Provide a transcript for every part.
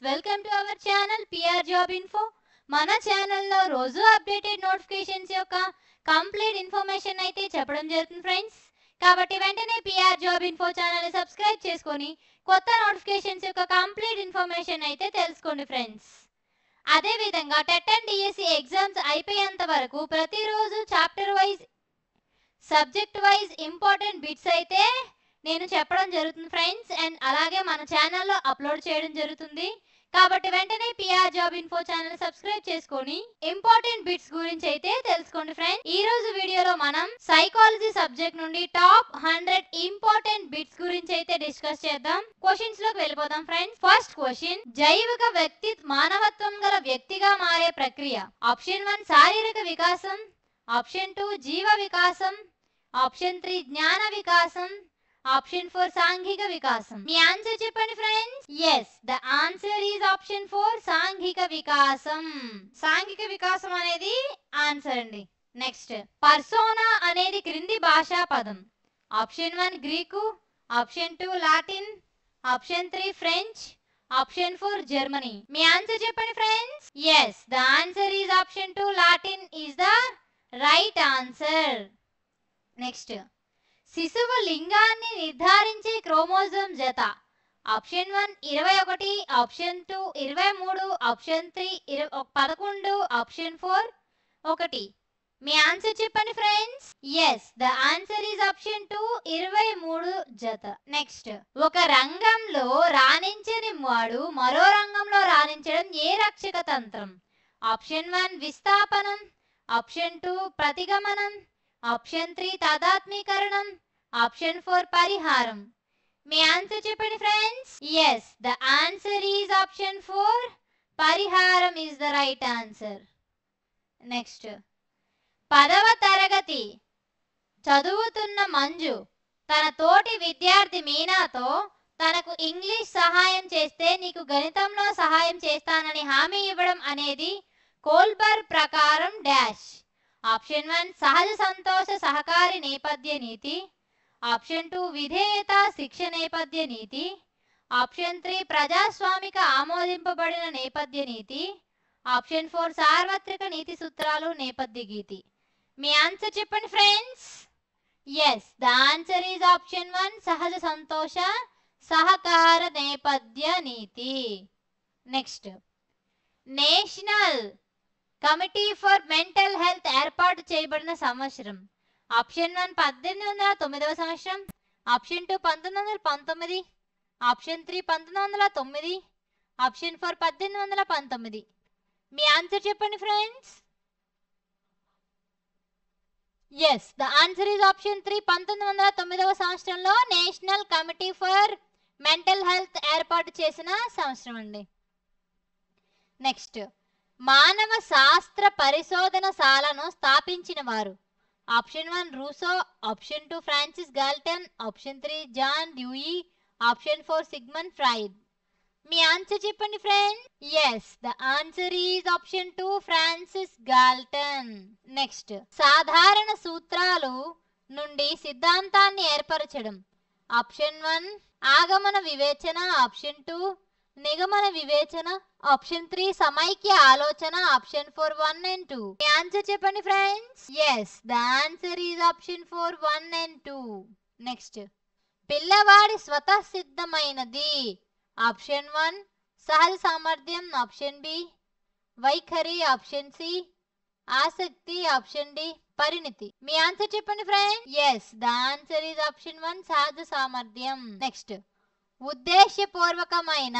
Welcome to our channel PR job info. మన ఛానల్లో రోజు అప్డేటెడ్ నోటిఫికేషన్స్ యొక్క కంప్లీట్ ఇన్ఫర్మేషన్ అయితే చెప్పడం జరుగుతుంది ఫ్రెండ్స్. కాబట్టి వెంటనే పిఆర్ జాబ్ ఇన్ఫో ఛానల్ని సబ్స్క్రైబ్ చేసుకొని కొత్త నోటిఫికేషన్స్ యొక్క కంప్లీట్ ఇన్ఫర్మేషన్ అయితే తెలుసుకోండి ఫ్రెండ్స్. అదేవిధంగా టెట్ అండ్ డిఎస్సి ఎగ్జామ్స్ అయిపోయేంత వరకు ప్రతిరోజు chapter wise subject wise important bits అయితే నేను చెప్పడం జరుగుతుంది ఫ్రెండ్స్. అండ్ అలాగే మన ఛానల్లో అప్లోడ్ చేయడం జరుగుతుంది. కాబట్టి వెంటనే PR job info channel subscribe చేసుకొని ఇంపార్టెంట్ బిట్స్ గురించి అయితే తెలుసుకోండి ఫ్రెండ్స్. ఈ రోజు వీడియోలో మనం సైకాలజీ సబ్జెక్ట్ నుండి టాప్ 100 ఇంపార్టెంట్ బిట్స్ గురించి అయితే డిస్కస్ చేద్దాం. క్వశ్చన్స్ లోకి వెళ్ళిపోదాం ఫ్రెండ్స్. ఫస్ట్ క్వశ్చన్, జైవిక వ్యక్తి మానవత్వం గల వ్యక్తిగా మారే ప్రక్రియ. ఆప్షన్ 1 శారీరక వికాసం, ఆప్షన్ 2 జీవ వికాసం, ఆప్షన్ 3 జ్ఞాన వికాసం, ఆప్షన్ 4 సాంఘిక వికాసం. మీ ఆన్సర్ చెప్పండి friends. Yes, the answer is option 4 సాంఘిక వికాసం. సాంఘిక వికాసం అనేది ఆన్సర్ అండి. నెక్స్ట్, పర్సోనా అనేది క్రింది భాషా పదం. Option 1 Greek, option 2 Latin, option 3 French, option 4 Germany. మీ ఆన్సర్ చెప్పండి friends. Yes, the answer is option 2 Latin is the right answer. Next, శిశువు లింగాన్ని నిర్ధారించే క్రోమోజోమ్ జత. Option 1 21, option 2 23, option 3 11, option 4 1. మీ ఆన్సర్ చెప్పండి friends. Yes, the answer is option 2 23 జత. Next, ఒక రంగంలో రాణించని వాడు మరో రంగంలో రాణించడం ఏ రక్షక తంత్రం. ఆప్షన్ 1 విస్థాపనం, ఆప్షన్ 2 ప్రతిగమనం, ఆప్షన్ 3 తాదాత్మీకరణం, ఆప్షన్ 4 పరిహారం. మీ ఆన్సర్ చెప్పండి friends. Yes, the answer is option 4 పరిహారం is the right answer. Next, 10వ తరగతి చదువుతున్న మంజు తన తోటి విద్యార్థి మీనాతో తనకు ఇంగ్లీష్ సహాయం చేస్తే నీకు గణితంలో సహాయం చేస్తానని హామీ ఇవ్వడం అనేది కోల్బర్గ్ ప్రకారం డాష్. ఆప్షన్ 1 సహజ సంతోష సహకారి నేపథ్య నీతి, ఆప్షన్ 2 విధేయత శిక్ష నేపథ్య నీతి, ఆప్షన్ 3 ప్రజాస్వామిక ఆమోదింపబడిన నేపథ్య నీతి, ఆప్షన్ 4 సార్వత్రిక నీతి సూత్రాలు నేపథ్య గీతి. మీ ఆన్సర్ చెప్పండి friends. Yes, the answer is option 1 సహజ సంతోష సహకార నేపథ్య నీతి. Next, national committee for mental health ఏర్పాటు చేయబడిన సంవత్సరం. ఆప్షన్ 1 1809వ సంవత్సరం, ఆప్షన్ 2 1919, ఆప్షన్ 3 1909, ఆప్షన్ 4 1819. మీ ఆన్సర్ చెప్పండి friends. Yes, the answer is option 3 1909వ సంవత్సరంలో national committee for mental health ఏర్పాటు చేసిన సంవత్సరం అండి. నెక్స్ట్, మానవ శాస్త్ర పరిశోధనశాలను స్థాపించిన వారు. Option 1 Rousseau, option 2 Francis Galton, option 3 John Dewey, option 4 Sigmund Freud. మీ ఆన్సర్ చెప్పండి friends. Yes, the answer is option 2 Francis Galton. Next, సాధారణ సూత్రాలు నుండి సిద్ధాంతాన్ని ఏర్పరచడం. ఆప్షన్ 1 ఆగమన వివేచన, ఆప్షన్ 2 నిగమన వివేచన, ఆప్షన్ 3 సమైక్య ఆలోచన, ఆప్షన్ 4 1 and 2. మీ ఆన్సర్ చెప్పండి friends. Yes, the answer is option 4 1 and 2. Next, పిల్లవాడి స్వతసిద్ధమైనది. ఆప్షన్ 1 సహజ సామర్థ్యం, ఆప్షన్ బి వైఖరి, ఆప్షన్ సి ఆసక్తి, ఆప్షన్ డి పరిణితి. మీ ఆన్సర్ చెప్పండి friends. Yes, the answer is option 1 సహజ సామర్థ్యం. నెక్స్ట్, ఉద్దేశపూర్వకమైన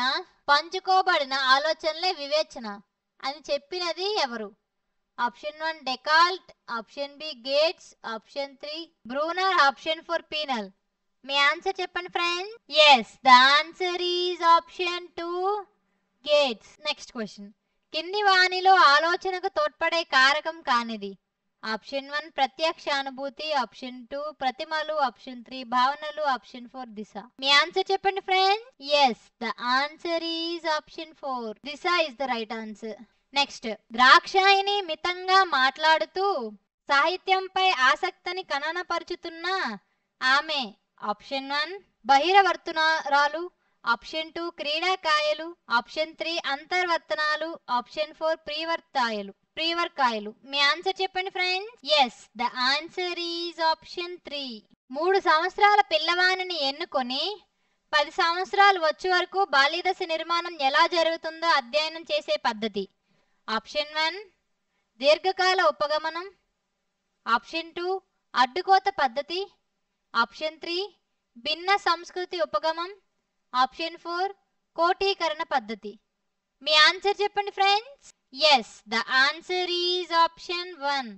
పంచుకోబడిన ఆలోచనలే వివేచన అని చెప్పినది ఎవరు. Option 1 Descartes, option B Gates, option 3 Bruner, option 4 Pinel. మీ ఆన్సర్ చెప్పండి friends. Yes, the answer is option 2 Gates. Next question, కింది వాణిలో ఆలోచనకు తోడ్పడే కారకం కానిది. ఆప్షన్ 1 ప్రత్యక్ష అనుభూతి, ఆప్షన్ 2 ప్రతిమలు, ఆప్షన్ 3 భావనలు, ఆప్షన్ 4 దిశ. మీ ఆన్సర్ చెప్పండి friends. Yes, the answer is option 4 దిశ is the right answer. Next, ద్రాక్షాయిని మితంగా మాట్లాడుతూ సాహిత్యంపై ఆసక్తిని కననపరుచుతున్న ఆమె. ఆప్షన్ 1 బహిరవర్తురాలు, ఆప్షన్ 2 క్రీడాకాయలు, ఆప్షన్ 3 అంతర్వర్తనాలు, ఆప్షన్ 4 ప్రీవర్కాయలు. మీ ఆన్సర్ చెప్పండి friends. Yes, the answer is option 3. 3 సంవత్సరాల పిల్లవానిని ఎన్నుకొని 10 సంవత్సరాలు వచ్చే వరకు బాల్యదశ నిర్మాణం ఎలా జరుగుతుందో అధ్యయనం చేసే పద్ధతి. ఆప్షన్ 1 దీర్ఘకాల ఉపగమనం, ఆప్షన్ 2 అడ్డుకోత పద్ధతి, ఆప్షన్ 3 భిన్న సంస్కృతి ఉపగమం, ఆప్షన్ 4 కోటీకరణ పద్ధతి. మీ ఆన్సర్ చెప్పండి friends. Yes, the answer is option 1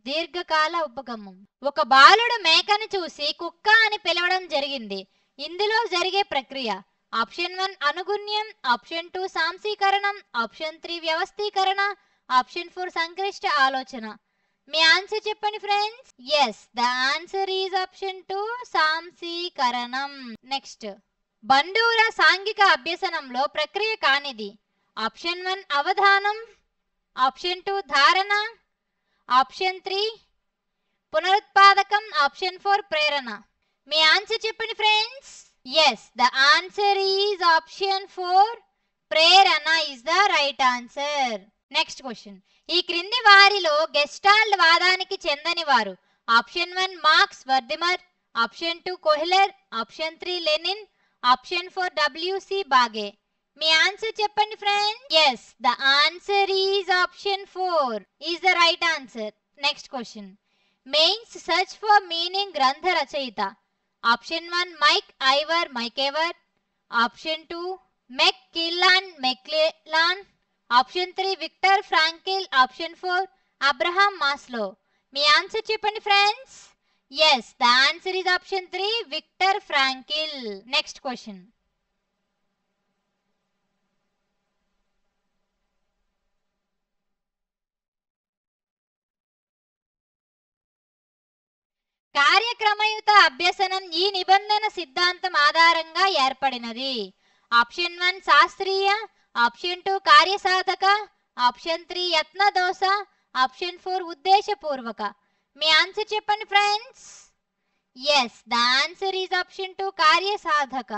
దీర్ఘకాల ఉపగమం. ఒక బాలుడు మేకను చూసి కుక్క అని పిలవడం జరిగింది. ఇందులో జరిగే ప్రక్రియ. ఆప్షన్ 1 అనుగుణ్యం, ఆప్షన్ 2 సాంశీకరణం, ఆప్షన్ 3 వ్యవస్థీకరణ, ఆప్షన్ 4 సంక్లిష్ట ఆలోచన. మీ ఆన్సర్ చెప్పండి friends. Yes, the answer is option 2 సాంశీకరణం. నెక్స్ట్, బండూర సాంఘిక అభ్యసనంలో ప్రక్రియ కానిది. ఆప్షన్ 1 అవధానం, ఆప్షన్ 2 ధారణ, ఆప్షన్ 3 పునరుత్పాదకం, ఆప్షన్ 4 ప్రేరణ. మీ ఆన్సర్ చెప్పండి friends. Yes, the answer is option 4 ప్రేరణ is the right answer. Next question, ఈ క్రింది వారిలో గెస్టాల్ట్ వాదానికి చెందని వారు. Option 1 Max Wertheimer, option 2 Kohler, option 3 Lewin, option 4 W C Bagley. మీ ఆన్సర్ చెప్పండి friends. Yes, the answer is option 4 is the right answer. Next question, Man's search for meaning గ్రంథ రచయిత. Option 1 MacIver MacIver, option 2 McClelland, option 3 Victor Frankl, option 4 Abraham Maslow. మీ answer చెప్పండి friends. Yes, the answer is option 3 Victor Frankl. Next question, కార్యక్రమయుత అభ్యసనం ఈ నిబంధన సిద్ధాంతం ఆధారంగా ఏర్పడినది. ఆప్షన్ 1 శాస్త్రీయ, ఆప్షన్ 2 కార్యసాధక, ఆప్షన్ 3 యత్నదోష, ఆప్షన్ 4 ఉద్దేశపూర్వక. మీ ఆన్సర్ చెప్పండి friends. Yes, the answer is option 2 కార్యసాధక.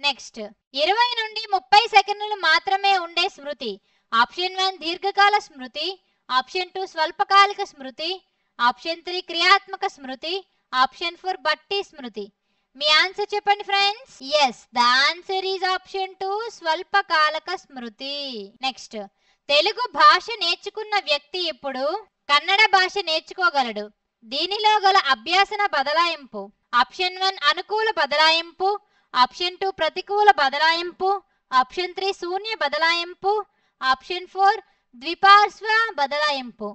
నెక్స్ట్, 20 నుండి 30 సెకండ్లు మాత్రమే ఉండే స్మృతి. ఆప్షన్ 1 దీర్ఘకాల స్మృతి, ఆప్షన్ 2 స్వల్పకాలిక స్మృతి, ఆప్షన్ 3 క్రియాత్మక స్మృతి, ఆప్షన్ 4 బట్టి స్మృతి. మీ ఆన్సర్ చెప్పండి friends. Yes, the answer is option 2 స్వల్పకాలక స్మృతి. నెక్స్ట్, తెలుగు భాష నేర్చుకున్న వ్యక్తి ఇప్పుడు కన్నడ భాష నేర్చుకోగలడు. దీనిలో గల అభ్యాసన బదలాయింపు. ఆప్షన్ 1 అనుకూల బదలాయింపు, ఆప్షన్ 2 ప్రతికూల బదలాయింపు, ఆప్షన్ 3 శూన్య బదలాయింపు, ఆప్షన్ 4 ద్విపార్శ్వ బదలాయింపు.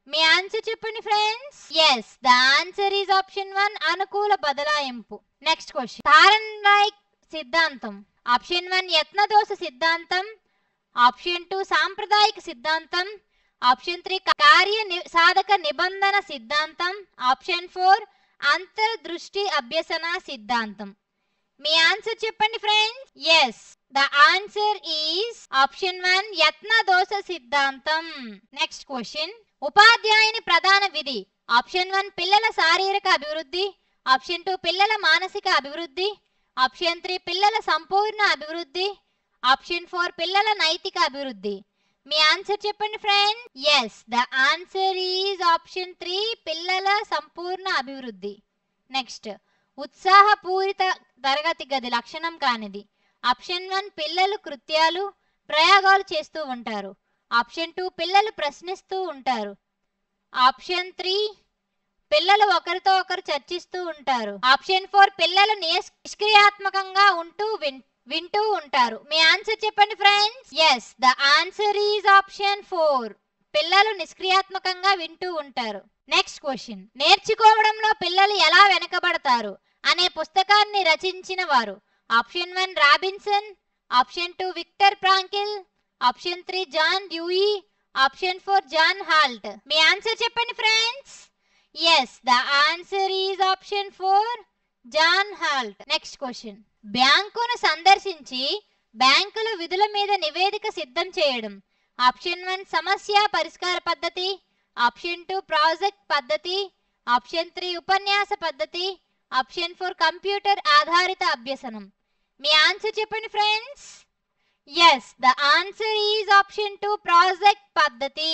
మీ ఆన్సర్ చెప్పండి friends. Yes, the answer is option 1 అనుకూల బదలాయింపు. నెక్స్ట్ క్వశ్చన్, థారన్డైక్ సిద్ధాంతం. ఆప్షన్ 1 యత్నదోష సిద్ధాంతం, ఆప్షన్ 2 సాంప్రదాయిక సిద్ధాంతం, ఆప్షన్ 3 కార్య సాధక నిబంధన సిద్ధాంతం, ఆప్షన్ 4 అంతర్దృష్టి అభ్యసన సిద్ధాంతం. మీ ఆన్సర్ చెప్పండి friends. Yes, the answer is option 1 యత్నదోష సిద్ధాంతం. నెక్స్ట్ క్వశ్చన్, ఉపాధ్యాయుని ప్రధాన విధి. ఆప్షన్ 1 పిల్లల శారీరక అభివృద్ధి, ఆప్షన్ 2 పిల్లల మానసిక అభివృద్ధి, ఆప్షన్ 3 పిల్లల సంపూర్ణ అభివృద్ధి, ఆప్షన్ 4 పిల్లల నైతిక అభివృద్ధి. మీ ఆన్సర్ చెప్పండి friends. Yes, the answer is option 3 పిల్లల సంపూర్ణ అభివృద్ధి. నెక్స్ట్, ఉత్సాహపూరిత తరగతి గది లక్షణం కానిది. ఆప్షన్ 1 పిల్లలు కృత్యాలు ప్రయోగాలు చేస్తూ ఉంటారు, ఆప్షన్ 2 పిల్లలు ప్రశ్నిస్తూ ఉంటారు, ఆప్షన్ 3 పిల్లలు ఒకరితో ఒకరు చర్చిస్తూ ఉంటారు, ఆప్షన్ 4 పిల్లలు నిష్క్రియాత్మకంగా ఉంటూ వింటూ ఉంటారు. మీ ఆన్సర్ చెప్పండి friends. Yes, the answer is option 4 పిల్లలు నిష్క్రియాత్మకంగా వింటూ ఉంటారు. నెక్స్ట్ క్వశ్చన్, నేర్చుకోవడంలో పిల్లలు ఎలా వెనకబడతారు అనే పుస్తకాన్ని రచించిన వారు. Option 1 Robinson, option 2 Victor Frankl, option 3 John Dewey, option 4 John Holt. మీ ఆన్సర్ చెప్పండి friends. Yes, the answer is option 4 John Holt. Next question, బ్యాంకును సందర్శించి బ్యాంకుల విధుల మీద నివేదిక సిద్ధం చేయడం. ఆప్షన్ 1 సమస్య పరిష్కార పద్ధతి, ఆప్షన్ 2 ప్రాజెక్ట్ పద్ధతి, ఆప్షన్ 3 ఉపన్యాస పద్ధతి, ఆప్షన్ 4 కంప్యూటర్ ఆధారిత అభ్యసనం. మీ ఆన్సర్ చెప్పండి friends. Yes, the answer is option 2 project పద్ధతి.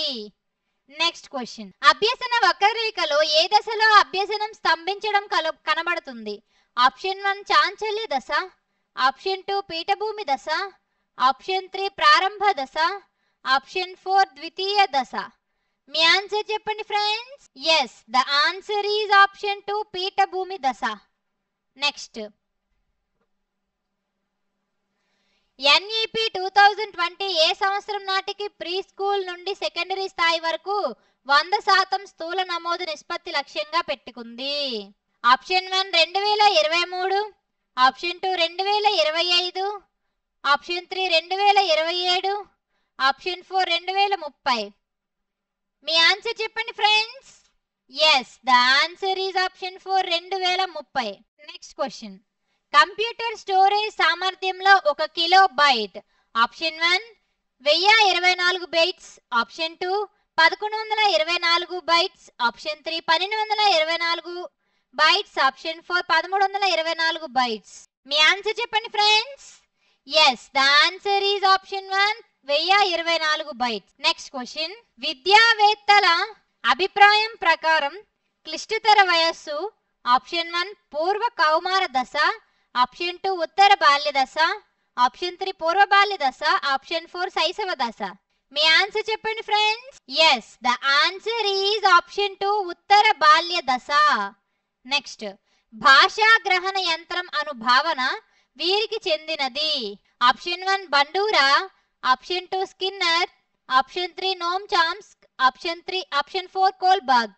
Next question. అభ్యసన వక్రరేఖలో ఏ దశలో అభ్యసనం స్తంభించడం కనబడుతుంది? ఆప్షన్ 1 చాంచల్య దశ, ఆప్షన్ 2 పీఠభూమి దశ, ఆప్షన్ 3 ప్రారంభ దశ, ఆప్షన్ 4 ద్వితీయ దశ. మీ ఆన్సర్ చెప్పండి friends. Yes, the answer is option 2 పీఠభూమి దశ. నెక్స్ట్. NEP 2020 ఏ సంవత్సరం నాటికి ప్రీ స్కూల్ నుండి సెకండరీ స్థాయి వరకు 100% స్థూల నమోదు నిష్పత్తి లక్ష్యంగా పెట్టుకుంది? Option 1 2023, option 2 2025, option 3 2027, option 4 2030. మీ ఆన్సర్ చెప్పండి friends. Yes, the answer is option 4 2030. Next question. Computer storage సామర్థ్యంలో 1 kilobyte. Option 1 1024 bytes, option 2 1124 bytes, option 3 1224 bytes, option 4 1324 bytes. మీ ఆన్సర్ చెప్పండి friends. Yes, the answer is option 1 1024 bytes. Next question. విద్యావేత్తల అభిప్రాయం ప్రకారం క్లిష్టతర వయస్సు option 1 పూర్వ కౌమార దశ, ఆప్షన్ 2 ఉత్తర బాల్య దశ, ఆప్షన్ 3 పూర్వ బాల్య దశ, ఆప్షన్ 4 శైశవ దశ. మీ ఆన్సర్ చెప్పండి friends. Yes, the answer is option 2 ఉత్తర బాల్య దశ. నెక్స్ట్. భాషా గ్రహణ యంత్రం అను భావన వీరికి చెందినది? Option 1 Bandura, option 2 Skinner, option 3 Noam Chomsky, option 4 Kohlberg.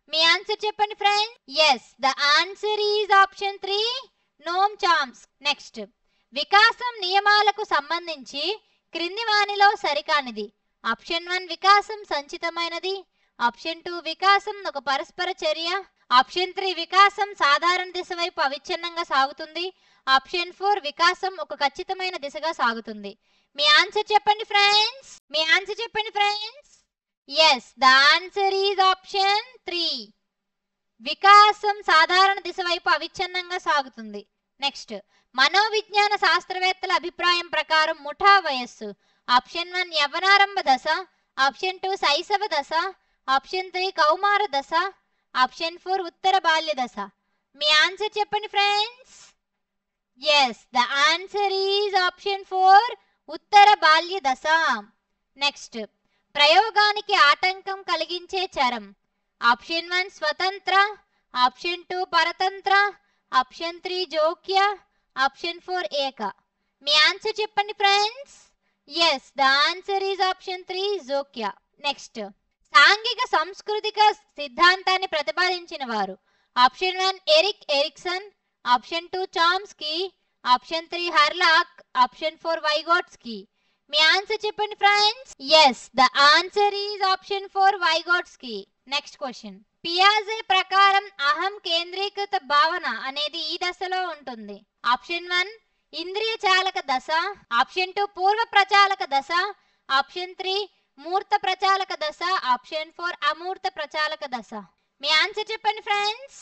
మీ ఆన్సర్ చెప్పండి friends. Yes, the answer is option 3 Noam Chomsky. Next. వికాసం నియమాలకు సంబంధించి క్రింది వానిలో సరికానిది? ఆప్షన్ 1 వికాసం సంచితమైనది, ఆప్షన్ 2 వికాసం ఒక పరస్పర చర్య, ఆప్షన్ 3 వికాసం సాధారణ దిశ వైపు అవిచ్ఛిన్నంగా సాగుతుంది, ఆప్షన్ 4 వికాసం ఒక ఖచ్చితమైన దిశగా సాగుతుంది. మీ ఆన్సర్ చెప్పండి ఫ్రెండ్స్. మీ ఆన్సర్ చెప్పండి friends. Yes, the answer is option 3 వికాసం సాధారణ దిశ వైపు అవిచ్ఛిన్నంగా సాగుతుంది. నెక్స్ట్. మనోవిజ్ఞాన శాస్త్రవేత్తల అభిప్రాయం ప్రకారం ముఠా వయస్సు? ఆప్షన్ 1 యవ్వనారంభ దశ, ఆప్షన్ 2 శైశవ దశ, ఆప్షన్ 3 కౌమార దశ, ఆప్షన్ 4 ఉత్తర బాల్య దశ. మీ ఆన్సర్ చెప్పండి friends. Yes, the answer is option 4 ఉత్తర బాల్య దశ. నెక్స్ట్. ప్రయోగానికి ఆటంకం కలిగించే చరం? ఆప్షన్ 1 స్వతంత్ర, ఆప్షన్ 2 పరతంత్ర, ఆప్షన్ 3 జోక్య, ఆప్షన్ 4 ఏక. మీ ఆన్సర్ చెప్పండి friends. Yes, the answer is option 3 జోక్య. నెక్స్ట్. సాంఘిక సాంస్కృతిక సిద్ధాంతాన్ని ప్రతిపాదించిన వారు? Option 1 Eric Erikson, option 2 Chomsky, option 3 Hurlock, option 4 Vygotsky. మీ ఆన్సర్ చెప్పండి friends. Yes, the answer is option 4 Vygotsky. Next question. పియాజే ప్రకారం అహం కేంద్రీకృత భావన అనేది ఈ దశలో ఉంటుంది? ఆప్షన్ 1 ఇంద్రియ చాలక దశ, ఆప్షన్ 2 పూర్వ ప్రచాలక దశ, ఆప్షన్ 3 మూర్త ప్రచాలక దశ, ఆప్షన్ 4 అమూర్త ప్రచాలక దశ. మీ ఆన్సర్ చెప్పండి friends.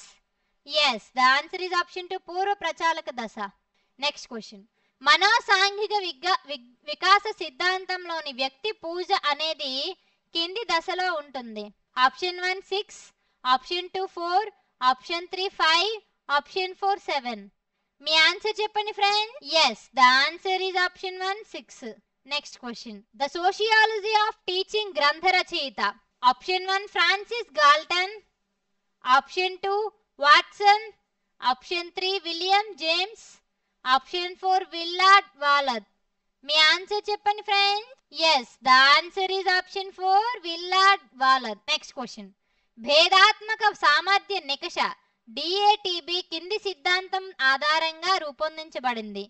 Yes, the answer is option 2 పూర్వ ప్రచాలక దశ. Next question. మనోసాంఘిక వికాస సిద్ధాంతంలోని వ్యక్తి పూజ అనేది కింది దశలో ఉంటుంది? Option 1 6, option 2 4, option 3 5, option 4 7. మీ ఆన్సర్ చెప్పండి friends. Yes, the answer is option 1 6. Next question. The sociology of teaching గ్రంథ రచయిత? Option 1 Francis Galton, option 2 Watson, option 3 William James, option 4 Willard Waller. మీ ఆన్సర్ చెప్పండి friends. Yes, the answer is option 4 Willard Waller. Next question. భేదాత్మక సామర్థ్య నికష DATB కింది సిద్ధాంతం ఆధారంగా రూపొందించబడింది?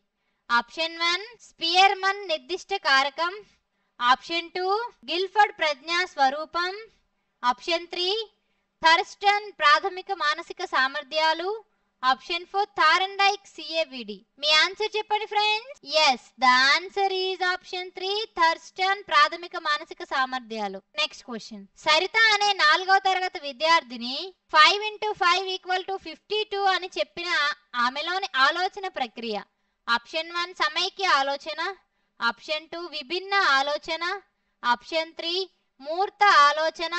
ఆప్షన్ 1 స్పియర్మన్ నిర్దిష్ట కారకం, ఆప్షన్ 2 గిల్ఫర్డ్ ప్రజ్ఞా స్వరూపం, ఆప్షన్ 3 థర్స్టన్ ప్రాథమిక మానసిక సామర్థ్యాలు, ఆప్షన్ 4 థారండైక్ CAVD. మీ ఆన్సర్ చెప్పండి friends. Yes, the answer is option 3 Thurstone ప్రాథమిక మానసిక సామర్థ్యాలు. Next question. సరిత అనే 4వ తరగతి విద్యార్థిని 5 × 5 = 52 అని చెప్పిన ఆమెలోని ఆలోచన ప్రక్రియ? ఆప్షన్ 1 సమైక్య ఆలోచన, ఆప్షన్ 2 విభిన్న ఆలోచన, ఆప్షన్ 3 మూర్త ఆలోచన,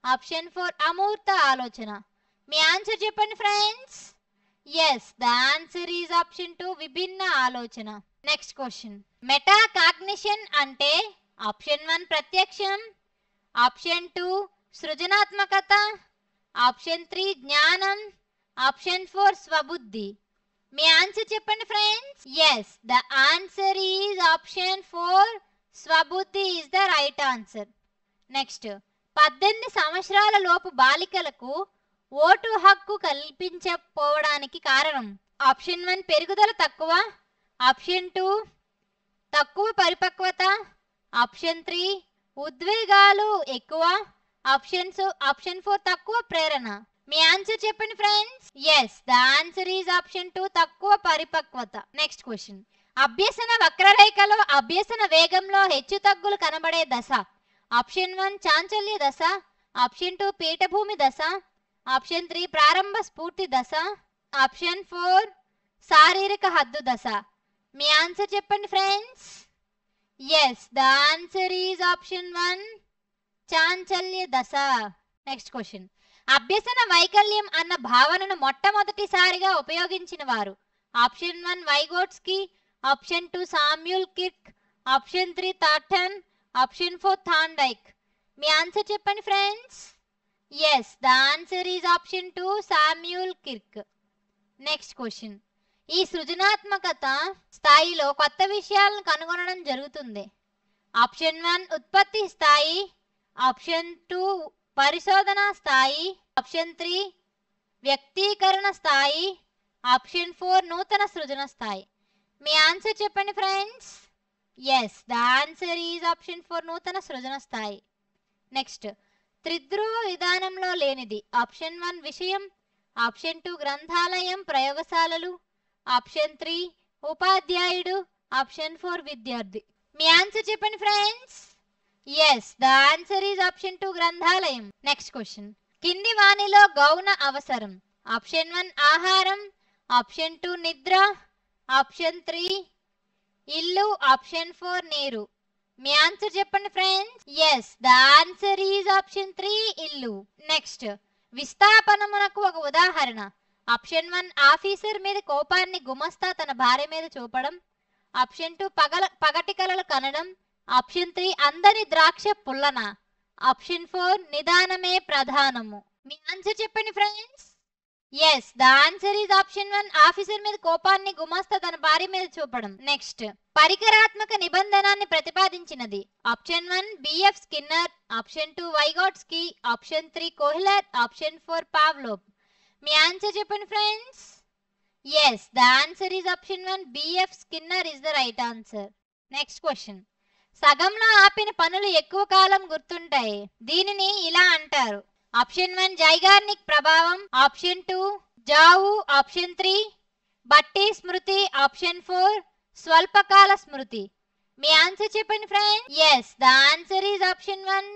ఆప్షన్ 4 అమూర్త ఆలోచన. మీ ఆన్సర్ చెప్పండి friends. Yes, the answer is option 2 విభిన్న ఆలోచన. Next question. మెటా కాగ్నిషన్ అంటే ఆప్షన్ 1 ప్రత్యక్షం, ఆప్షన్ 2 సృజనాత్మకత, ఆప్షన్ 3 జ్ఞానం, ఆప్షన్ 4 స్వబుద్ధి. మీ ఆన్సర్ చెప్పండి friends. Yes, the answer is option 4 స్వబుద్ధి is the right answer. Next. 18 సంవత్సరాల లోపు బాలికలకు ఓటు హక్కు కల్పించకపోవడానికి కారణం. ఆప్షన్ 1 పెరుగుదల తక్కువ, ఆప్షన్ 2 తక్కువ పరిపక్వత, ఆప్షన్ 3 ఉద్వేగాలు ఎక్కువ, ఆప్షన్ 4 తక్కువ ప్రేరణ. మీ ఆన్సర్ చెప్పండి friends. Yes, the answer is option 2 తక్కువ పరిపక్వత. Next question. అభ్యసన వక్రరేఖలో అభ్యసన వేగంలో హెచ్చుతగ్గులు కనబడే దశ. ఆప్షన్ 1 చాంచల్య దశ, ఆప్షన్ 2 పీఠభూమి దశ, ఆప్షన్ 3 ప్రారంభ స్ఫూర్తి దశ, ఆప్షన్ 4 శారీరక హద్దు దశ. మీ ఆన్సర్ చెప్పండి friends. Yes, the answer is option 1 చాంచల్య దశ. Next question. అభ్యసన వైకల్యం అన్న భావనను మొట్టమొదటిసారిగా ఉపయోగించిన వారు. Option 1 Vygotsky, option 2 Samuel Kirk, option 3 Thornton, option 4 Thorndike. మీ ఆన్సర్ చెప్పండి friends. Yes, the answer is option 2 Samuel Kirk. Next question. ఈ సృజనాత్మకత స్థాయిలో కొత్త విషయాలను కనుగొనడం జరుగుతుంది. ఆప్షన్ 1 ఉత్పత్తి స్థాయి, ఆప్షన్ 2 పరిశోధన స్థాయి, ఆప్షన్ 3 వ్యక్తీకరణ స్థాయి, ఆప్షన్ 4 నూతన సృజన స్థాయి. మీ ఆన్సర్ చెప్పండి friends. Yes, the answer is option 4 నూతన సృజన స్థాయి. నెక్స్ట్. త్రిధ్రువ విధానంలో లేనిది. ఆప్షన్ 1 విషయం, ఆప్షన్ 2 గ్రంథాలయం ప్రయోగశాలలు, ఆప్షన్ 3 ఉపాధ్యాయుడు, ఆప్షన్ 4 విద్యార్థి. మీ ఆన్సర్ చెప్పండి friends. Yes, the answer is option 2 గ్రంథాలయం. Next question. కింది వాణిలో గౌణ అవసరం. ఆప్షన్ 1 ఆహారం, ఆప్షన్ 2 నిద్ర, ఆప్షన్ 3 ఇల్లు, ఆప్షన్ 4 నీరు. మీ ఆన్సర్ చెప్పండి friends. Yes, the answer is option 3 ఇల్లు. నెక్స్ట్. విస్థాపనమునకు ఒక ఉదాహరణ. ఆప్షన్ 1 ఆఫీసర్ మీద కోపాన్ని గుమస్తా తన భార్య మీద చూపడం, ఆప్షన్ 2 పగటి కలలు కనడం, ఆప్షన్ 3 అందని ద్రాక్ష పుల్లన, ఆప్షన్ 4 నిదానమే ప్రధానము. మీ ఆన్సర్ చెప్పండి friends. Yes, the answer is option 1 officer మీద కోపాన్ని గుమాస్తా తన భార్య మీద చూపడం. నెక్స్ట్. పరికరాత్మక నిబంధనాన్ని ప్రతిపాదించినది. Option 1 B F Skinner, option 2 Vygotsky, option 3 Kohler, option 4 Pavlov. మీ ఆన్సర్ చెప్పండి friends. Yes, the answer is option 1 B F Skinner is the right answer. Next question. సగంలో ఆపిన పనులు ఎక్కువ కాలం గుర్తుంటాయి. దీనిని ఇలా అంటారు. ఆప్షన్ 1 జైగార్నిక్ ప్రభావం, ఆప్షన్ 2 జావు, ఆప్షన్ 3 బట్టి స్మృతి, ఆప్షన్ 4 స్వల్పకాల స్మృతి. మీ ఆన్సర్ చెప్పండి friends. Yes, the answer is option 1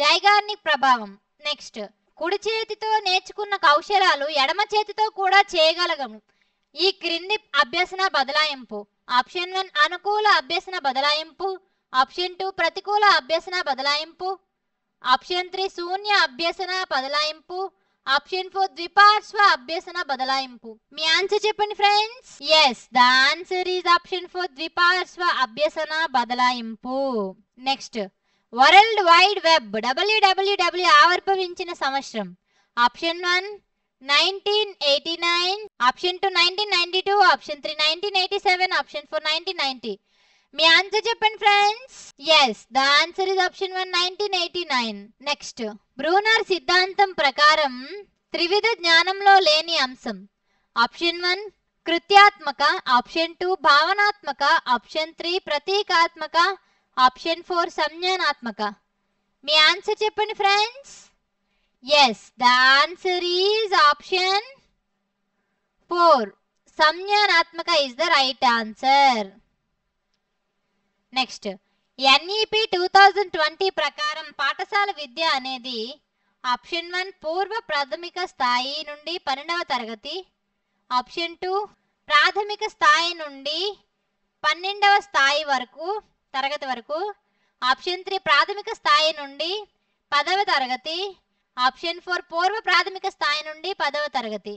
Zeigarnik ప్రభావం. నెక్స్ట్. కుడి చేతితో నేర్చుకున్న కౌశలాలు ఎడమ చేతితో కూడా చేయగలగము. ఈ క్రింది అభ్యసన బదలాయింపు. ఆప్షన్ 1 అనుకూల అభ్యసన బదలాయింపు, ఆప్షన్ 2 ప్రతికూల అభ్యసన బదలాయింపు, ఆప్షన్ 3 శూన్య అభ్యసన బదలాయింపు, ఆప్షన్ 4 ద్విపార్శ్వ అభ్యసన బదలాయింపు. మీ ఆన్సర్ చెప్పండి friends. Yes, the answer is option 4 ద్విపార్శ్వ అభ్యసన బదలాయింపు. Next. World wide web WWW ఆవిర్భవించిన సంవత్సరం. Option 1 1989, option 2 1992, option 3 1987, option 4 1990. మీ ఆన్సర్ చెప్పండి friends. Yes, the answer is option 1 1989. Next. Bruner సిద్ధాంతం ప్రకారం త్రివిధ జ్ఞానంలో లేని అంశం. ఆప్షన్ 1 కృత్యాత్మక, ఆప్షన్ 2 భావనాత్మక, ఆప్షన్ 3 ప్రతీకాత్మక, ఆప్షన్ 4 సంజ్ఞానాత్మక. మీ ఆన్సర్ చెప్పండి friends. Yes, the answer is option 4 సంజ్ఞానాత్మక is the right answer. Next. NEP 2020 ప్రకారం పాఠశాల విద్య అనేది ఆప్షన్ 1 పూర్వ ప్రాథమిక స్థాయి నుండి 12వ తరగతి, ఆప్షన్ 2 ప్రాథమిక స్థాయి నుండి 12వ స్థాయి వరకు తరగతి వరకు. ఆప్షన్ 3 ప్రాథమిక స్థాయి నుండి 10వ తరగతి. ఆప్షన్ 4 పూర్వ ప్రాథమిక స్థాయి నుండి 10వ తరగతి.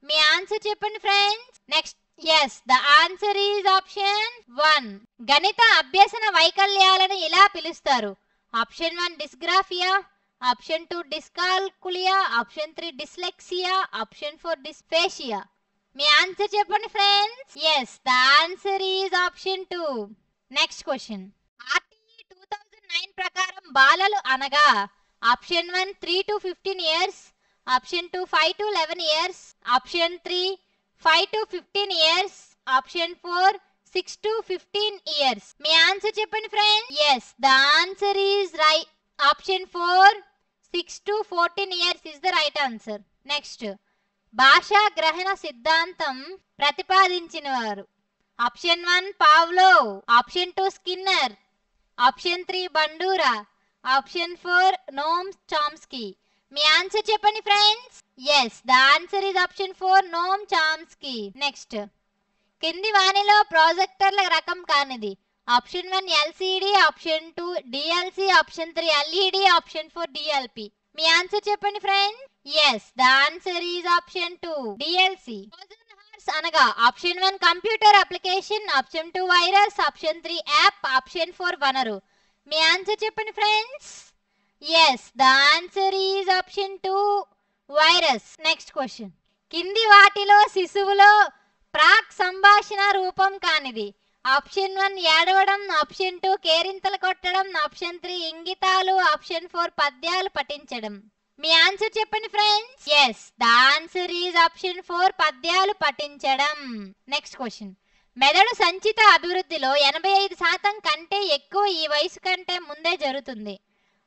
మీ ఆన్సర్ చెప్పండి friends. Next yes, the answer is option 1. గణిత అభ్యసన వైకల్యాలను ఇలా పిలుస్తారు. Option 1 dysgraphia, option 2 dyscalculia, option 3 dyslexia, option 4 dysphasia. మీ ఆన్సర్ చెప్పండి friends. yes, the answer is option 2. Next question. RTE 2009 ప్రకారం బాలలు అనగా option 1 3 to 15 years, option 2 5 to 11 years, option 3 5 to 15 years, option 4 6 to 15 years. మీ ఆన్సర్ చెప్పండి friends. yes, the answer is right. Option 4 6 to 14 years is the right answer. Next. భాషా గ్రహణ సిద్ధాంతం ప్రతిపాదించిన వారు. Option 1 Pavlov, option 2 Skinner, option 3 Bandura, option 4 నోమ్ Chomsky. మీ answer చెప్పండి friends. yes, the answer is option 4 నోమ్ Chomsky. Next. కింది వాణిలో ప్రాజెక్టర్ల రకం కానిది. Option 1 LCD, option 2 DLC, option 3 LED, option 4 DLP. మీ ఆన్సర్ చెప్పండి friends. yes, the answer is option 2 DLC. అనగా option 1 computer application, option 2 virus, option 3 app, option 4 వనరు. మీ answer చెప్పండి friends. yes, the answer is option 2 virus. Next question. కింది వాటిలో శిశువులో ప్రాక్ సంభాషణ రూపం కానిది. Option 1 ఏడవడం, ఆప్షన్ 2 కేరింతలు కొట్టడం, ఆప్షన్ 3 ఇంగితాలు, ఆప్షన్ 4 పద్యాలు పఠించడం. మీ ఆన్సర్ చెప్పండి friends. yes, the answer is option 4 పద్యాలు పఠించడం. Next question. మెదడు సంచిత అభివృద్ధిలో 85% కంటే ఎక్కువ ఈ వయసు కంటే ముందే జరుగుతుంది.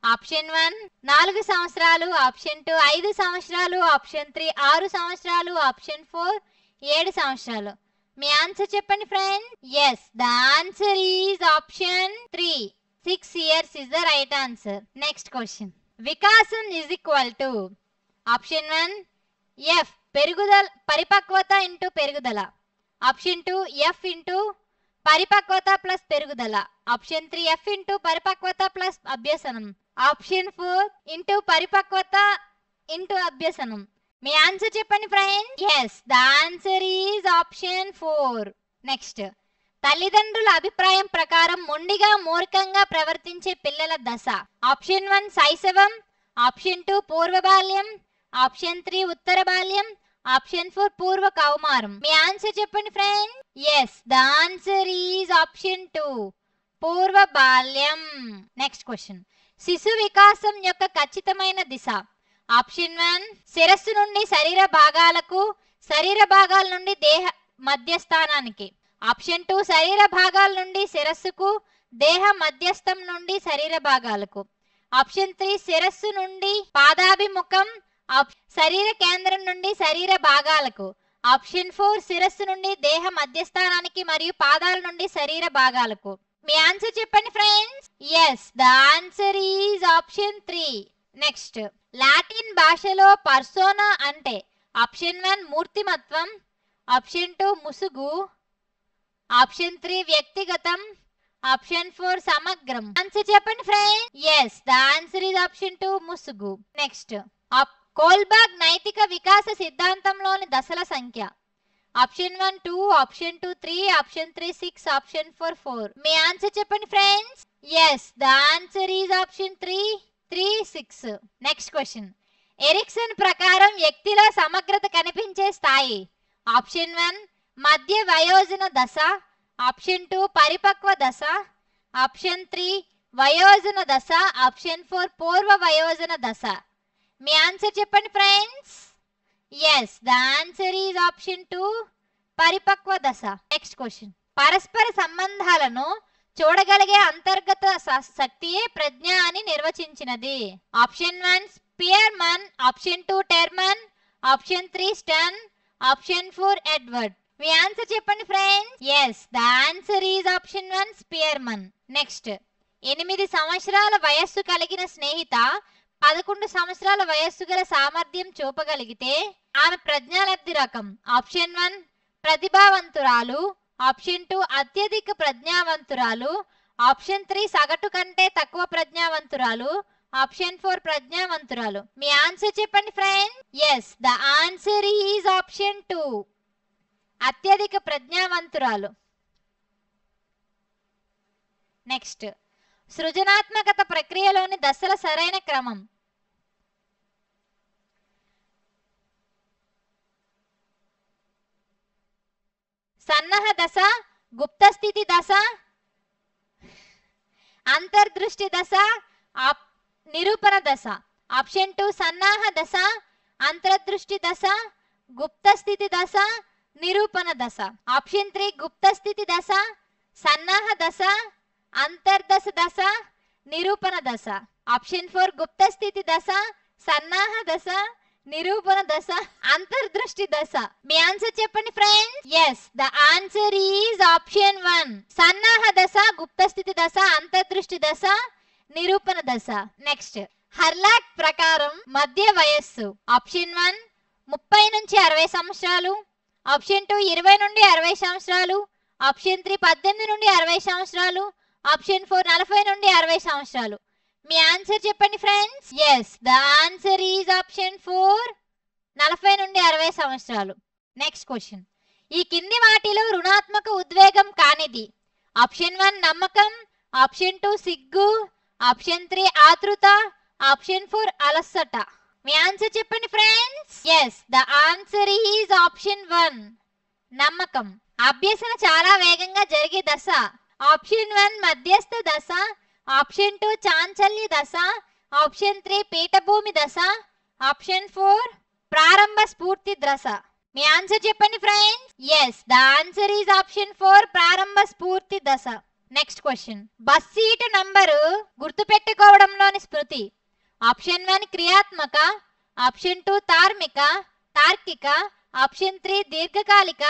ఆప్షన్ 1 4 సంవత్సరాలు, ఆప్షన్ 2 5 సంవత్సరాలు, ఆప్షన్ 3 6 సంవత్సరాలు, ఆప్షన్ 4 7 సంవత్సరాలు. మీ ఆన్సర్ చెప్పండి friends. yes, the answer is option 3 6 years is the right answer. Next question. వికాసం is equal to option 1 F పెరుగుదల పరిపక్వత ఇంటూ పెరుగుదల, ఆప్షన్ 2 F ఇంటూ పరిపక్వత ప్లస్ పెరుగుదల, ఆప్షన్ 3 F ఇంటూ పరిపక్వత ప్లస్ అభ్యసనం, ఆప్షన్ 4 ఇంటూ పరిపక్వత ఇంటూ అభ్యసనం. మీ ఆన్సర్ చెప్పండి friends. yes, the answer is option 4. Next. తల్లిదండ్రుల అభిప్రాయం ప్రకారం మొండిగా మూర్ఖంగా ప్రవర్తించే పిల్లల దశ. ఆప్షన్ 1 శైశవం, ఆప్షన్ 2 పూర్వ బాల్యం, ఆప్షన్ 3 ఉత్తర బాల్యం, ఆప్షన్ 4 పూర్వ కౌమారం. మీ ఆన్సర్ చెప్పండి friends. yes, the answer is option 2 పూర్వ బాల్యం. Next question. శిశు వికాసం యొక్క ఖచ్చితమైన దిశ. ఆప్షన్ 1 శిరస్సు నుండి శరీర భాగాలకు, శరీర భాగాల నుండి దేహ మధ్యస్థానానికి, ఆప్షన్ 2 శరీర భాగాల నుండి శిరస్సుకు, దేహ మధ్యస్థం నుండి శరీర భాగాలకు, ఆప్షన్ 3 శిరస్సు నుండి పాదాభిముఖం, శరీర కేంద్రం నుండి శరీర భాగాలకు, ఆప్షన్ 4 శిరస్సు నుండి దేహ మధ్యస్థానానికి మరియు పాదాల నుండి శరీర భాగాలకు. మీ ఆన్సర్ చెప్పండి friends. yes, the answer is option 3. Next. Latin భాషలో పర్సోనా అంటే ఆప్షన్ 1 మూర్తిమత్వం, ఆప్షన్ 2 ముసుగు, ఆప్షన్ 3 వ్యక్తిగతం, ఆప్షన్ 4 సమగ్రం. ఆన్సర్ చెప్పండి friends. yes, the answer is option 2 ముసుగు. నెక్స్ట్. కోల్బర్గ్ నైతిక వికాస సిద్ధాంతంలోని దశల సంఖ్య. Option 1 2, option 2 3, option 3 6, option 4 4. మీ ఆన్సర్ చెప్పండి friends. yes, the answer is option 3 6. Next question. Erikson ప్రకారం వ్యక్తిలో సమగ్రత కనిపించే స్థాయి. ఆప్షన్ 1 మధ్య వయోజన దశ, ఆప్షన్ 2 పరిపక్వ దశ, ఆప్షన్ 3 వయోజన దశ, ఆప్షన్ 4 పూర్వ వయోజన దశ. మీ ఆన్సర్ చెప్పండి friends. yes, the answer is option 2 పరిపక్వ దశ. Next question. పరస్పర సంబంధాలను చూడగలిగే అంతర్గత శక్తియే ప్రజ్ఞ అని నిర్వచించినది. Option 1 Spearman, option 2 Terman, option 3 స్టన్, ఆప్షన్ 4 ఎడ్వర్డ్. మీ ఆన్సర్ చెప్పండి friends. yes, the answer is option 1 Spearman. Next. 8 సంవత్సరాల వయస్సు కలిగిన స్నేహిత 11 సంవత్సరాల వయస్సు గల సామర్థ్యం చూపగలిగితే ఆమె ప్రజ్ఞాలబ్ధి రకం. ఆప్షన్ 1 ప్రతిభావంతురాలు, ఆప్షన్ 2 అత్యధిక ప్రజ్ఞావంతురాలు, ఆప్షన్ 3 సగటు కంటే తక్కువ ప్రజ్ఞావంతురాలు, ఆప్షన్ 4 ప్రజ్ఞావంతురాలు. మీ ఆన్సర్ చెప్పండి friends. Yes, the answer is option 2 అత్యధిక ప్రజ్ఞావంతురాలు. నెక్స్ట్, సృజనాత్మకత ప్రక్రియలోని దశల సరైన క్రమం. సన్నాహ దశ, గుప్త స్థితి దశ, అంతర్దృష్టి దశ, నిరూపణ దశ. ఆప్షన్ 2 సన్నాహ దశ, అంతర్దృష్టి దశ, గుప్త స్థితి దశ, నిరూపణ దశ. ఆప్షన్ 3 గుప్త స్థితి దశ, సన్నాహ దశ, అంతర్దశ దశ, నిరూపణ దశ. ఆప్షన్ 4 గుప్త స్థితి దశ, సన్నాహ దశ, నిరూపణ దశ, అంతర్దృష్టి దశ. మీ ఆన్సర్ చెప్పండి friends. Yes, the answer is option 1 సన్నాహ దశ, గుప్త స్థితి దశ, అంతర్దృష్టి దశ, నిరూపణ దశ. నెక్స్ట్, హర్లాక్ ప్రకారం మధ్య వయస్సు. ఆప్షన్ 1 30 నుంచి 60 సంవత్సరాలు, ఆప్షన్ 2 20 నుండి 60 సంవత్సరాలు, ఆప్షన్ 3 18 నుండి 60 సంవత్సరాలు, ఆప్షన్ 4 40 నుండి 60 సంవత్సరాలు. మీ ఆన్సర్ చెప్పండి friends. Yes, the answer is option 4 40 నుండి 60 సంవత్సరాలు. నెక్స్ట్ క్వశ్చన్, ఈ కింది వాటిలో రుణాత్మక ఉద్వేగం కానిది. ఆప్షన్ 1 నమ్మకం, ఆప్షన్ 2 సిగ్గు, ఆప్షన్ 3 ఆతృత, ఆప్షన్ 4 అలసట. మీ ఆన్సర్ చెప్పండి friends. Yes, the answer is option 1 నమ్మకం. అభ్యసన చాలా వేగంగా జరిగే దశ. ఆప్షన్ 1 మధ్యస్థ దశ, ఆప్షన్ 2 చాంచల్య దశ, ఆప్షన్ 3 పీఠభూమి దశ, ఆప్షన్ 4 ప్రారంభ స్ఫూర్తి దశ. మీ ఆన్సర్ చెప్పండి friends. Yes, the answer is option 4 ప్రారంభ స్ఫూర్తి దశ. Next question, bus seat number గుర్తుపెట్టుకోవడంలోని స్మృతి. ఆప్షన్ 1 క్రియాత్మక, ఆప్షన్ 2 తార్కిక, ఆప్షన్ 3 దీర్ఘకాలిక,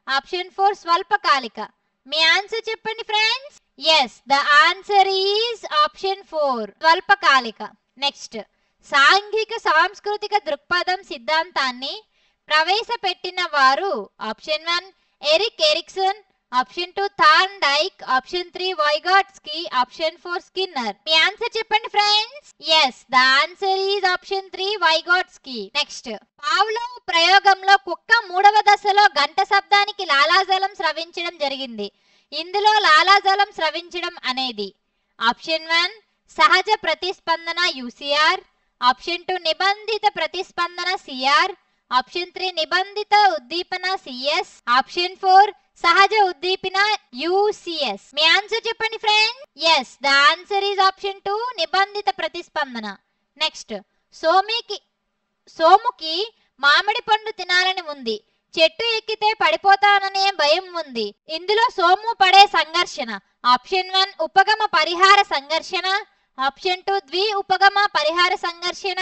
ఆప్షన్ 4 స్వల్పకాలిక. మీ ఆన్సర్ చెప్పండి friends. Yes, the answer is option 4 స్వల్పకాలిక. నెక్స్ట్, సాంఘిక సాంస్కృతిక దృక్పథం సిద్ధాంతాన్ని ప్రవేశపెట్టిన వారు. Option 1 Eric Erikson, option 2 Thorndike, option 3 Vygotsky, option 4 Skinner. మీ ఆన్సర్ చెప్పండి friends. Yes, the answer is option 3 Vygotsky. Next, Pavlov ప్రయోగంలో కుక్క 3వ దశలో గంట శబ్దానికి లాలాజలం స్రవించడం జరిగింది. ఇందులో లాలాజలం స్రవించడం అనేది ఆప్షన్ 1 సహజ ప్రతిస్పందన యూసీఆర్, ఆప్షన్ 2 నిబంధిత ప్రతిస్పందన సిఆర్, ఆప్షన్ 3 నిబంధిత ఉద్దీపన సిఎస్, ఆప్షన్ 4 సహజ ఉద్దీపన యూసిఎస్. మీ ఆన్సర్ చెప్పండి friends. Yes, the answer is option 2 నిబంధిత ప్రతిస్పందన. నెక్స్ట్, సోముకి మామిడి పండు తినాలని ఉంది, చెట్టు ఎక్కితే పడిపోతాననే భయం ఉంది. ఇందులో సోము పడే సంఘర్షణ. ఆప్షన్ 1 ఉపగమ పరిహార సంఘర్షణ, ఆప్షన్ 2 ద్వి ఉపగమ పరిహార సంఘర్షణ,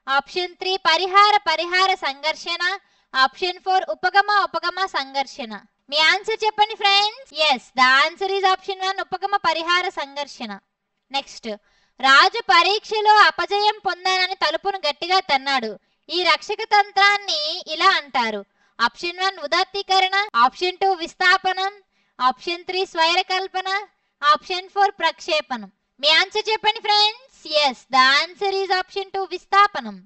ఆప్షన్ 3 పరిహార సంఘర్షణ, ఆప్షన్ 4 ఉపగమ సంఘర్షణ. మీ ఆన్సర్ చెప్పండి friends. Yes, the answer is option 1 ఉపగమ పరిహార సంఘర్షణ. నెక్స్ట్, రాజు పరీక్షలో అపజయం పొందానని తలుపును గట్టిగా తన్నాడు. ఈ రక్షక తంత్రాన్ని ఇలా అంటారు. ఆప్షన్ 1 ఉదాత్తీకరణ, ఆప్షన్ 2 విస్థాపనం, ఆప్షన్ 3 స్వైరకల్పన, ఆప్షన్ 4 ప్రక్షేపణం. మీ ఆన్సర్ చెప్పండి friends. Yes, the answer is option 2 విస్థాపనం.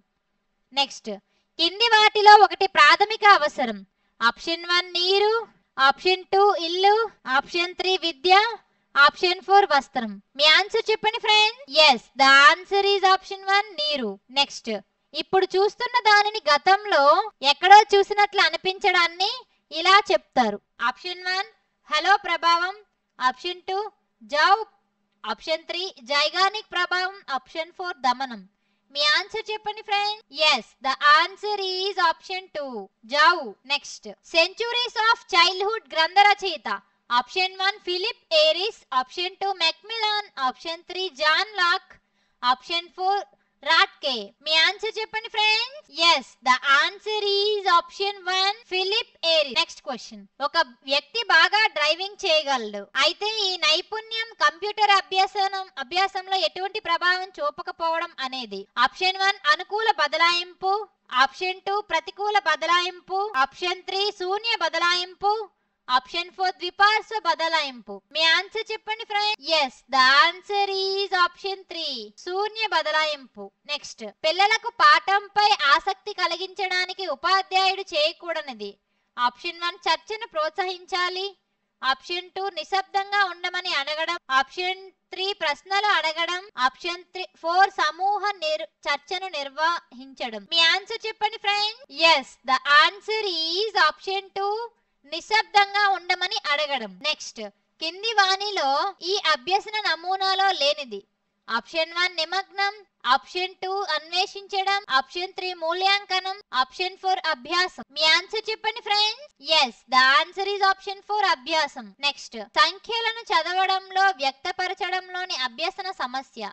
నెక్స్ట్, కింది వాటిలో ఒకటి ప్రాథమిక అవసరం. ఆప్షన్ 1 నీరు, ఆప్షన్ 2 ఇల్లు, ఆప్షన్ 3 విద్య, ఆప్షన్ 4 వస్త్రం. మీ ఆన్సర్ చెప్పండి friends. Yes, the answer is option 1 నీరు. నెక్స్ట్, ఇప్పుడు చూస్తున్న దానిని గతంలో ఎక్కడో చూసినట్లు అనిపించడాన్ని ఇలా చెప్తారు. ఆప్షన్ 1 హలో ప్రభావం, ఆప్షన్ 2 జావ్, ఆప్షన్ 3 జైగానిక్ ప్రభావం, ఆప్షన్ 4 దమనం. మీ ఆన్సర్ చెప్పండి friends. Yes, the answer is option 2 జావ్. నెక్స్ట్, సెంచురీస్ ఆఫ్ చైల్డ్హుడ్ గ్రంథ రచయిత. Option 1 Philip Aries, option 2 McMillan, option 3 John Locke, option 4 Ratke. మీ ఆన్సర్ చెప్పండి friends. Yes, the answer is option 1 Philip Eric. Next question. ఒక వ్యక్తి బాగా driving చేయగలడు, అయితే ఈ నైపుణ్యం కంప్యూటర్ అభ్యాసంలో ఎటువంటి ప్రభావం చూపకపోవడం అనేది. ఆప్షన్ 1 అనుకూల బదలాయింపు, ఆప్షన్ 2 ప్రతికూల బదలాయింపు, ఆప్షన్ 3 శూన్య బదలాయింపు, ఆప్షన్ 4 ద్విపార్శ్వ బదలాయింపు. మీ ఆన్సర్ చెప్పండి friends. Yes, the answer is option 3 శూన్య బదలాయింపు. నెక్స్ట్. పిల్లలకు పాఠంపై ఆసక్తి కలిగించడానికి ఉపాధ్యాయుడు చేయకూడనిది. ఆప్షన్ 1 చర్చను ప్రోత్సహించాలి, ఆప్షన్ 2 నిశ్శబ్దంగా ఉండమని అడగడం, ఆప్షన్ 3 ప్రశ్నలు అడగడం, ఆప్షన్ 4 సమూహ చర్చను నిర్వహించడం. మీ ఆన్సర్ చెప్పండి friends. Yes, the answer is option 2 నిశ్శబ్దంగా ఉండమని అడగడం. నెక్స్ట్. కింది వాణిలో ఈ అభ్యసన నమూనాలో లేనిది. ఆప్షన్ 1 నిమగ్నం, ఆప్షన్ 2 అన్వేషించడం, ఆప్షన్ 3 మూల్యాంకనం, ఆప్షన్ 4 అభ్యాసం. మీ ఆన్సర్ చెప్పండి friends. Yes, the answer is option 4 అభ్యాసం. నెక్స్ట్. సంఖ్యలను చదవడంలో వ్యక్తపరచడంలోని అభ్యసన సమస్య.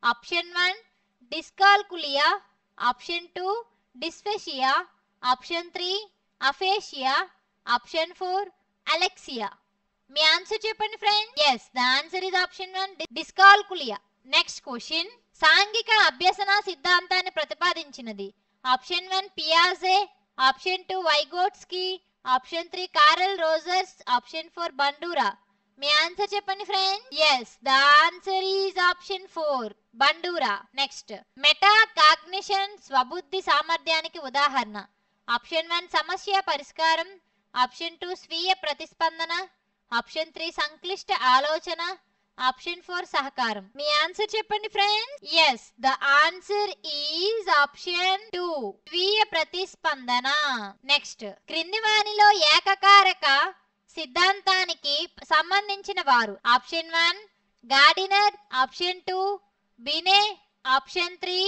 Option 1 dyscalculia, option 2 dysphasia, option 3 aphasia, option 4 alexia. మీ ఆన్సర్ చెప్పండి friends. Yes, the answer is option 1 dyscalculia. Next question. సాంఘిక అభ్యసన సిద్ధాంతాన్ని ప్రతిపాదించినది. ఆప్షన్ 1 పియాజే, option 2 Vygotsky, option 3 Carl Rogers, option 4 Bandura. మీ ఆన్సర్ చెప్పండి friends. Yes, the answer is option 4 Bandura. Next. Meta cognition స్వబుద్ధి సామర్థ్యానికి ఉదాహరణ. ఆప్షన్ 1 సమస్య పరిష్కారం, ఆప్షన్ 2 స్వీయ ప్రతిస్పందన, ఆప్షన్ 3 సంక్లిష్ట ఆలోచన, ఆప్షన్ 4 సహకారం. మీ ఆన్సర్ చెప్పండి friends. Yes, the answer is option 2 స్వీయ ప్రతిస్పందన. నెక్స్ట్. క్రింది వానిలో ఏకకారక సిద్ధాంతానికి సంబంధించిన వారు. Option 1 gardener, option 2 బినే, option 3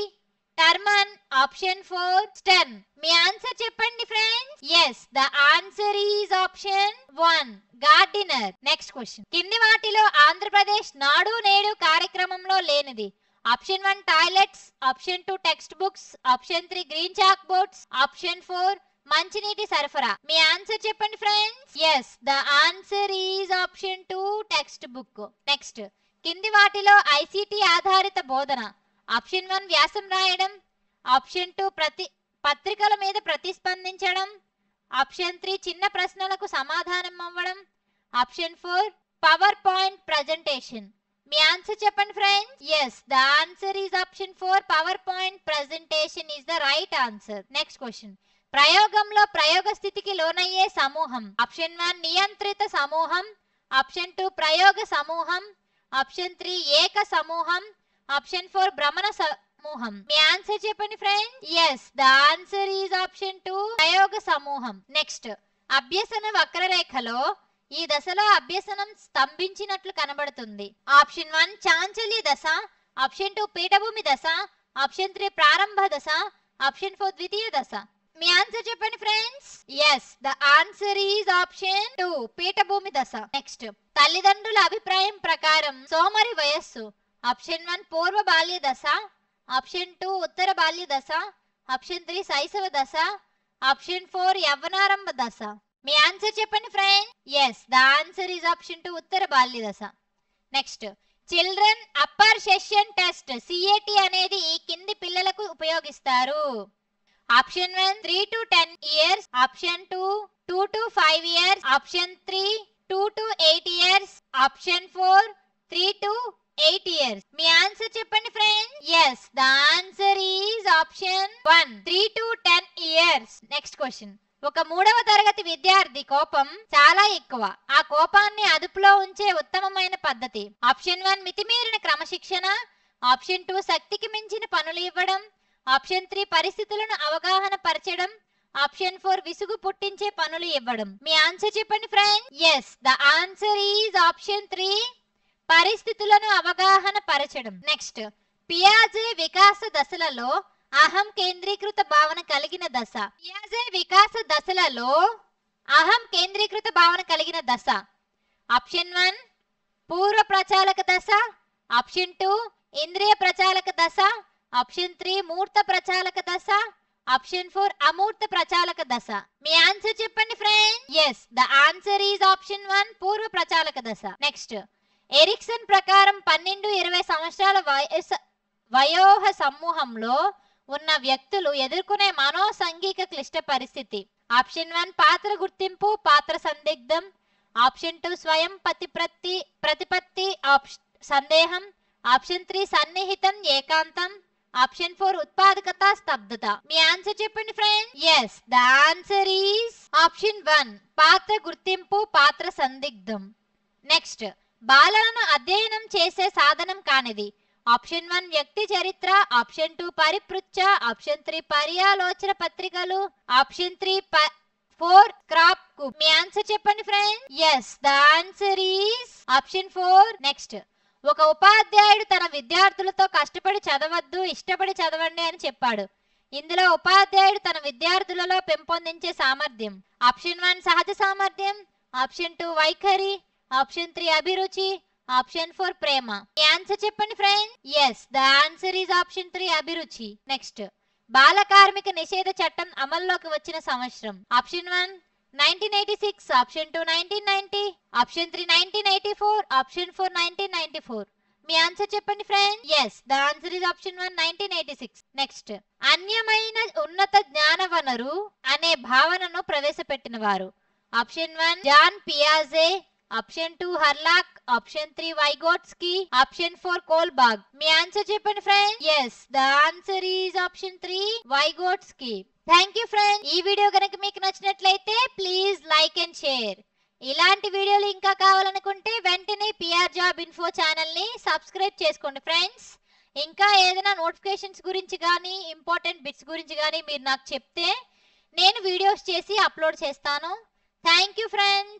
Terman, option 4 Stern. మీ ఆన్సర్ చెప్పండి friends. Yes, the answer is option 1 gardener. Next question. కింది వాటిలో ఆంధ్రప్రదేశ్ నాడు నేడు కార్యక్రమంలో లేనిది. Option 1 toilets, option 2 text books, option 3 green chalk boards, option 4 మంచినీటి సరఫరా. మీ ఆన్సర్ చెప్పండి friends. Yes, the answer is option 2 text book. Next. కింది వాటిలో ఐసిటి ఆధారిత బోధన. ఆప్షన్ 1 వ్యాసం రాయడం, ఆప్షన్ 2 పత్రికల మీద ప్రతిస్పందించడం, ఆప్షన్ 3 చిన్న ప్రశ్నలకు సమాధానం ఇవ్వడం, ఆప్షన్ 4 పవర్ పాయింట్ ప్రజెంటేషన్. మీ ఆన్సర్ చెప్పండి friends. Yes, the answer is option 4 power point presentation is the right answer. Next question. ప్రయోగంలో ప్రయోగ స్థితికి లోనయ్యే సమూహం. ఆప్షన్ 1 నియంత్రిత సమూహం, ఆప్షన్ 2 ప్రయోగ సమూహం, ఆప్షన్ 3 ఏక సమూహం, ఆప్షన్ 4 భ్రమణ సమూహం. మీ ఆన్సర్ చెప్పండి friends. Yes, the answer is option 2 ప్రయోగ సమూహం. నెక్స్ట్. అభ్యసన వక్రరేఖలో ఈ దశలో అభ్యసనం స్తంభించినట్లు కనబడుతుంది. ఆప్షన్ 1 చాంచల్య దశ, ఆప్షన్ 2 పీఠభూమి దశ, ఆప్షన్ 3 ప్రారంభ దశ, ఆప్షన్ 4 ద్వితీయ దశ. మీ ఆన్సర్ చెప్పండి friends. Yes, the answer is option 2 పీఠభూమి దశ. నెక్స్ట్. తల్లిదండ్రుల అభిప్రాయం ప్రకారం సోమరి వయస్సు. ఆప్షన్ 1 పూర్వ బాల్య దశ, ఆప్షన్ 2 ఉత్తర బాల్య దశ, ఆప్షన్ 3 శైశవ దశ, ఆప్షన్ 4 యవ్వనారంభ దశ. మీ ఆన్సర్ చెప్పండి friends. Yes, the answer is option 2 ఉత్తర బాల్య దశ. Next. Children apperception test CAT అనేది ఈ కింది పిల్లలకు ఉపయోగిస్తారు. Option 1 3 to 10 years, option 2 2 to 5 years, option 3 2 to 8 years, option 4 3 to 8 years. మీ ఆన్సర్ చెప్పండి friends. Yes, the answer is option 1 3 to 10 years. Next question. ఒక 3వ తరగతి విద్యార్థి కోపం చాలా ఎక్కువ. ఆ కోపాన్ని అదుపులో ఉంచే ఉత్తమమైన పద్ధతి. ఆప్షన్ 1 మితిమీరిన క్రమశిక్షణ, ఆప్షన్ 2 శక్తికి మించిన పనులు ఇవ్వడం, ఆప్షన్ 3 పరిస్థితులను అవగాహన పరచడం, ఆప్షన్ 4 విసుగు పుట్టించే పనులు ఇవ్వడం. మీ ఆన్సర్ చెప్పండి friends. Yes, the answer is option 3 పరిస్థితులను అవగాహన పరచడం. నెక్స్ట్. పియాజే వికాస దశలలో అహం కేంద్రీకృత భావన కలిగిన దశ. పియాజే వికాస దశలలో అహం కేంద్రీకృత భావన కలిగిన దశ. ఆప్షన్ 1 పూర్వ ప్రచాలక దశ, ఆప్షన్ 2 ఇంద్రియ ప్రచాలక దశ, ఆప్షన్ 3 మూర్త ప్రచాలక దశ, ఆప్షన్ 4 అమూర్త ప్రచాలక దశ. మీ ఆన్సర్ చెప్పండి friends. Yes, the answer is option 1 పూర్వ ప్రచాలక దశ. నెక్స్ట్, ఎరిక్సన్ ప్రకారం 12-20 సంవత్సరాల వయోహ సమూహంలో ఉన్న వ్యక్తులు ఎదుర్కొనే మనోసంఘిక క్లిష్ట పరిస్థితి. ఆప్షన్ 1 పాత్ర గుర్తింపు, పాత్ర సందిగ్ధం. ఆప్షన్ 2 స్వయం ప్రతిపత్తి, సందేహం. ఆప్షన్ 3 సన్నిహితం, ఏకాంతం. ఆప్షన్ 4 ఉత్పాదకత, స్తబ్దత. మీ ఆన్సర్ చెప్పండి friends. Yes, the answer is option 1 పాత్ర గుర్తింపు, పాత్ర సందిగ్ధం. నెక్స్ట్, బాలలను అధ్యయనం చేసే సాధనం కానిది. ఆప్షన్ 1 వ్యక్తి చరిత్ర, ఆప్షన్ 2 పరిపృచ్ఛ, ఆప్షన్ 3 పర్యాలోచన పత్రికలు, ఆప్షన్ 4 క్రాప్ కు. మీ ఆన్సర్ చెప్పండి friends. Yes, the answer is option 4. Next, ఒక ఉపాధ్యాయుడు తన విద్యార్థులతో కష్టపడి చదవద్దు, ఇష్టపడి చదవండి అని చెప్పాడు. ఇందులో ఉపాధ్యాయుడు తన విద్యార్థులలో పెంపొందించే సామర్థ్యం. ఆప్షన్ 1 సహజ సామర్థ్యం, ఆప్షన్ 2 వైఖరి, ఆప్షన్ 3 అభిరుచి, ఆప్షన్ 4 ప్రేమ. ఈ ఆన్సర్ చెప్పండి friends. Yes, the answer is option 3 అభిరుచి. నెక్స్ట్, బాల కార్మిక నిషేధ చట్టం అమల్లోకి వచ్చిన సంవత్సరం. Option 1 1986, option 2 1990, option 3 1984, option 4 1994. మీ ఆన్సర్ చెప్పండి friends. Yes, the answer is option 1 1986. Next, అన్యమైన ఉన్నత జ్ఞాన వనరు అనే భావనను ప్రవేశపెట్టిన వారు. ఆప్షన్ 1 జాన్ పియాజే, option 2 Hurlock, option 3 Vygotsky, option 4 Kohlberg. మీ ఆన్సర్ చెప్పండి friends. Yes, the answer is option 3 Vygotsky. Thank you friends. ఈ వీడియో కనుక మీకు నచ్చినట్లయితే ప్లీజ్ లైక్ అండ్ షేర్. ఇలాంటి వీడియోలు ఇంకా కావాలనుకుంటే వెంటనే పిఆర్ జాబ్ ఇన్ఫో ఛానల్ ని సబ్స్క్రైబ్ చేసుకోండి ఫ్రెండ్స్. ఇంకా ఏదైనా నోటిఫికేషన్స్ గురించి కానీ ఇంపార్టెంట్ బిట్స్ గురించి కానీ మీరు నాకు చెప్తే నేను వీడియోస్ చేసి అప్లోడ్ చేస్తాను. Thank you friends.